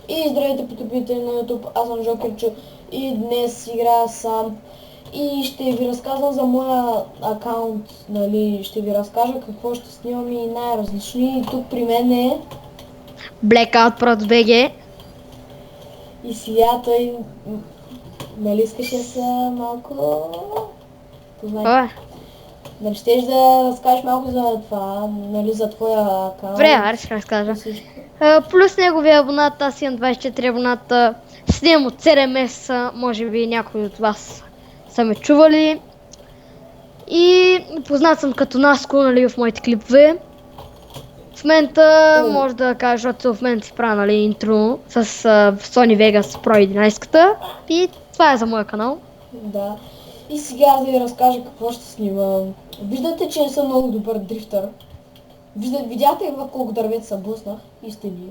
И здравейте, потребители на YouTube, аз съм Жокерчо и днес играя сам и ще ви разказвам за моя акаунт, нали, ще ви разкажа какво ще снимам и най-различни. И тук при мен е Blackout Pro BG. и сега той, нали искаше да са малко познай. Абе, Нали щеш да разкажеш малко за това, нали, за твоя добре, акаунт аз ще разкажа. и всичко. Плюс неговия абонат, аз имам 24 абоната. Снимам от 7 месеца, може би някои от вас са ме чували. И познат съм като Наско, нали, в моите клипове. В момента може да кажа, защото в момента си правя, нали, интро с Sony Vegas Pro 11-ката. И това е за моя канал. Да. И сега аз да ви разкажа какво ще снимам. Виждате, че не съм много добър дрифтър. Видяхте в колко дървета се блъснах и стени.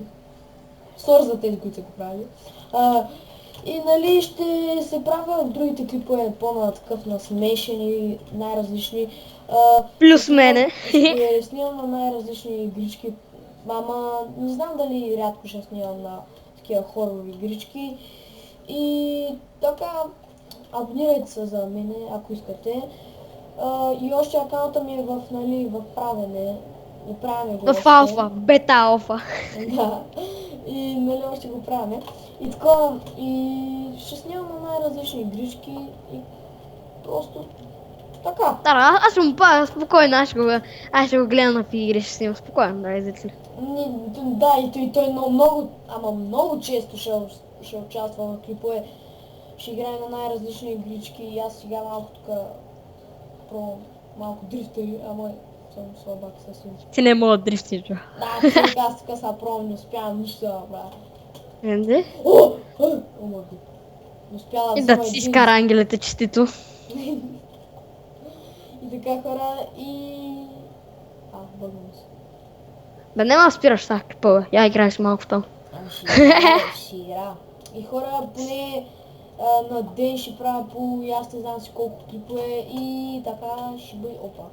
Сори за тези, които са го правили. И нали ще се правя в другите клипове по-на такъв на смешен и най-различни. Плюс мене. Ще снимам на най-различни игрички. Ама не знам дали рядко ще снимам на такива хорови игрички. И така, абонирайте се за мене, ако искате. И още акаунта ми е в, нали, в правене. И правим го В още. алфа, бета алфа. Да. И нали още го правим. И така, и ще снимам на най-различни игрички и просто така. Да, аз ще му правя спокойно, аз ще го гледам на какви игри ще снимам спокойно, да, излети. Да, и той много, ама много често ще участва в клипове. Ще играе на най-различни игрички и аз сега малко тук малко дрифтери, ама съм слабак съвсем. Ти не мога да дрифтиш, бе. Да, човек, аз тук са пробвам, не успявам нищо да направя. Енде? Омага. Не успя да И да взема си един. изкара ангелите честито. И така хора и... бъгвам се. Бе, няма да спираш сега клипа, бе. Я играеш малко в това. Ще игра. И хора, поне на ден ще правя по и аз не знам си колко клипове и така ще бъде опа.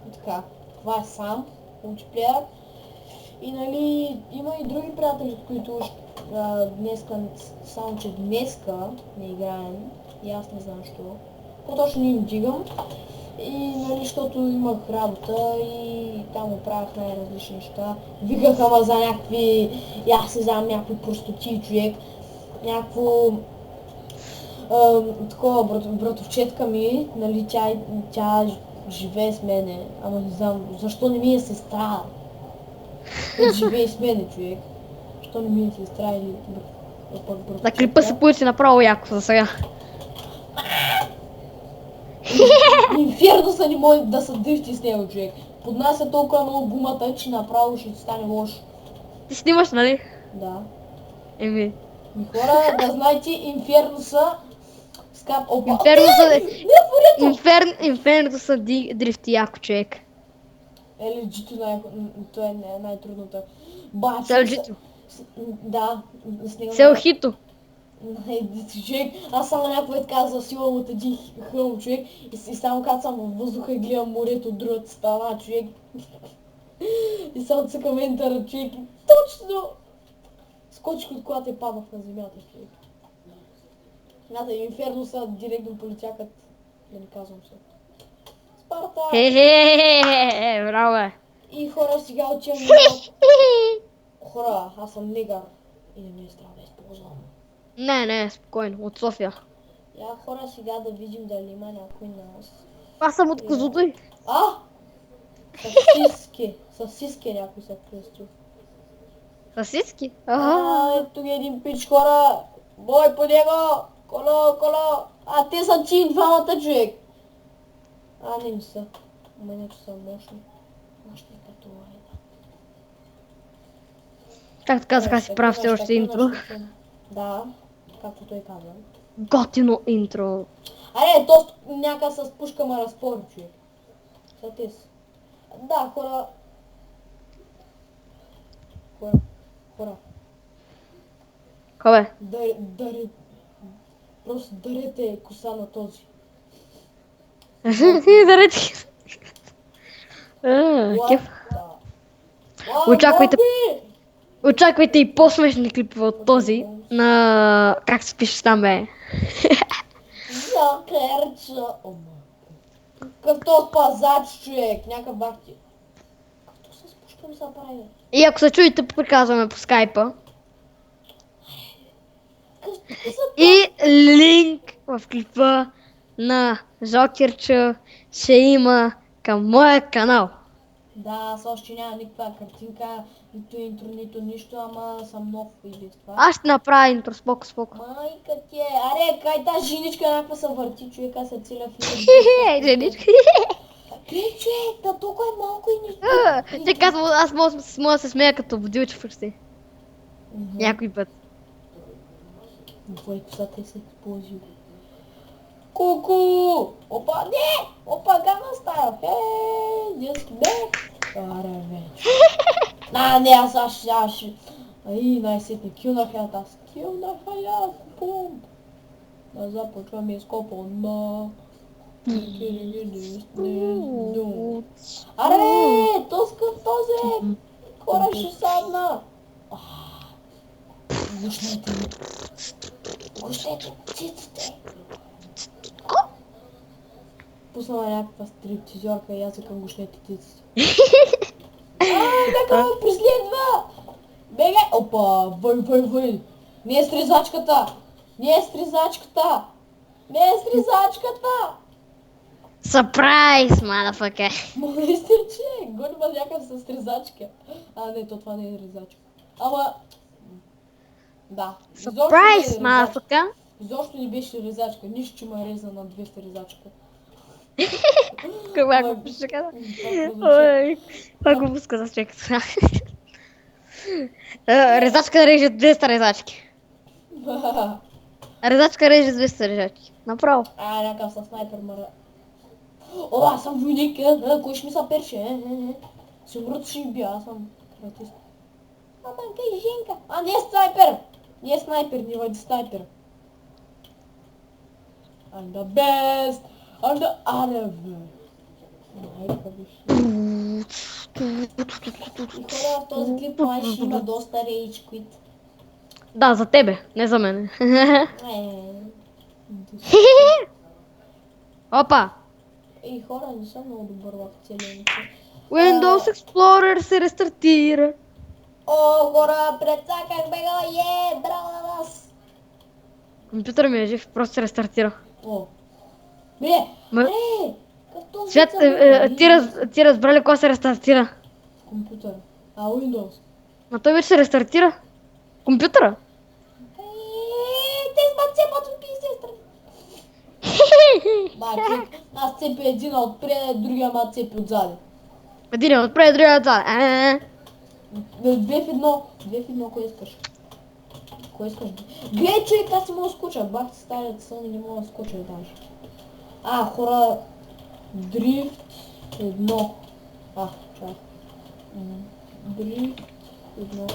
И така, това е сам, мултиплеер. И нали, има и други приятели, с които днеска, само че днеска не играем. И аз не знам що. По-точно не им дигам. И нали, защото имах работа и там оправях най-различни неща. Виках ама за някакви, и аз не знам, някакви простоти човек. Някакво такова братовчетка ми, нали, тя живее с мене, ама не знам, защо не ми е сестра? Който живее с мене, човек. Защо не ми е сестра или братовчетка? На клипа се получи направо яко за сега. Инферно са не може да се дрифти с него, човек. Поднася толкова много гумата, че направо ще ти стане лошо. Ти снимаш, нали? Да. Еми. И хора, да знаете, Инфернуса скап... Опа! Инферното са дрифти яко, човек. LG-то той е най-трудната. Бачи. Селджито. Да, с него. Селхито. Човек, аз само някой така засилам от един хълм, човек, и само кацам във въздуха и гледам морето от другата страна, човек. И само цъкам ентъра, човек, и точно скочих от колата и паднах на земята, човек. Смятай, Инфернуса директно полетякат, да не казвам се. Спарта! Хе-хе-хе-хе, браво, бе. И хора, сега отивам на... Хора, аз съм негър и не ми е страх да използвам. Не, спокойно, от София. Я хора, сега да видим дали има някой нас. Аз съм от Козлодуй. Съсиски някой се кръстил. Съсиски? Ето ги един пич, хора. Бой по него. Коло. Те са чин двамата, човек. Не са. Мене, че са мощни. Мощни като лайда. Както казах, аз си правя все още интро. Да, както той казва. Готино интро. То някак с пушка ма разпори, човек. Сътес. Да, хора. Кобе? Просто дарете коса на този. Дарете. What the Очаквайте, Боби! очаквайте и по-смешни клипове от този на... Как се пише там, бе? Жокерчо. Какъв то пазач, човек, някакъв бахти. Както с пушка ми се прави? И ако се чуете, приказваме по скайпа. Какви са И линк в клипа на Жокерча ще има към моя канал. Да, аз още няма никаква картинка, нито интро, нито нищо, ама съм нов или това. Аз ще направя интро, споко. Майка ти е, аре, кай тази женичка някаква се върти, човек, аз се целя филм. Ей, женичка. Гледай, човек, да толкова е малко и нищо. Те казвам, аз мога да се смея като водилче почти. Някой път. Твой косата се използва. Ку-ку! Опа, не! Опа, гана стая! Хей, детски бек! Аре, вече. Не, аз. Ай, най-сетне, килнах аз. Бум! Да започваме изкопа на... Аре, този! Хора ще садна! Гушнете ми. Гушнете циците. Пуснала някаква стриптизьорка и аз към гушнете циците. Нека ме преследва! Бегай! Опа, въй! Не е стризачката! Сърпрайз, мадафака. Моля се, че гонима някакъв със стризачка. Не, това не е ризачка. Ама... Да. Сърпрайз, мадафака. Изобщо не беше ризачка. Нищо, че ме реза на 200 ризачка. Как го пише каза? Ой, как го пуска за човек. Резачка реже 200 резачки. Резачка реже 200 резачки. Направо. Някакъв със снайпер мара. Аз съм войник, кой ще ми са перше, Сигурно ще ми бия, аз съм кратист. Кай женка. Не е снайпер! Не е снайпер, не вади снайпер. I'm the best! Аре, бе. Майка виж. И хора, в този клип май ще има доста рейдж квит. Да, за тебе, не за мене. Опа! Ей, хора, не съм много добър в целия. Windows Explorer се рестартира. О, хора, прецаках бега, браво на нас! Компютър ми е жив, просто се рестартира. О. Бре, как този Свят, ти разбрали кога се рестартира? Компютър. Windows. Ма той вече се рестартира. Компютъра. Те цепат от пиздец. Аз цепя един отпред, другия ма цепи отзади. Един отпред, другия отзад. Две в едно, кое искаш? Гледай, човек, аз не мога да скоча. Бах ти старият сън и не мога да скоча даже. Хора, дрифт едно. Чак. Дрифт едно.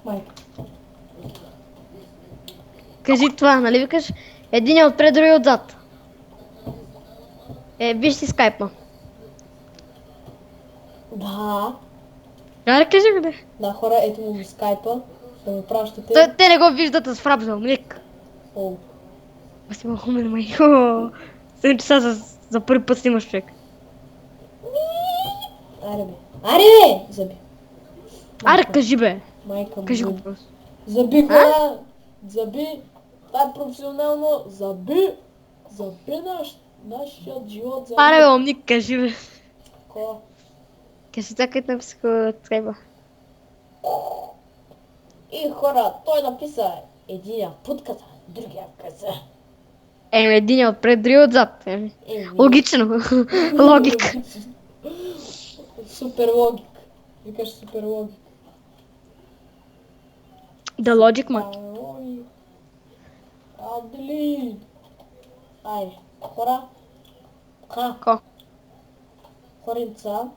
Майка. Кажи това, нали викаш? Един е отпред, другия отзад. Виж си скайпа. Да. Аре, кажи го, бе. Да, хора, ето му в скайпа. Да ме пращате. Те не го виждат с фрапзал, млик. Аз си махуме на май. 7 часа за първи път снимаш човек. Аре, заби. Аре, кажи бе. Майка Кажи му. го просто. Заби, хора. Заби. Това е професионално. Заби нашият живот. Заби. Аре, бе, умник, кажи бе. Ко? Кажи така и написка треба. И хора, той написа единия путката, другия каза. Един е отпред, другия отзад. Логично. Логик. Супер логик. Викаш супер логик. The logic man. Delete. Хора. Ко? Хоренца.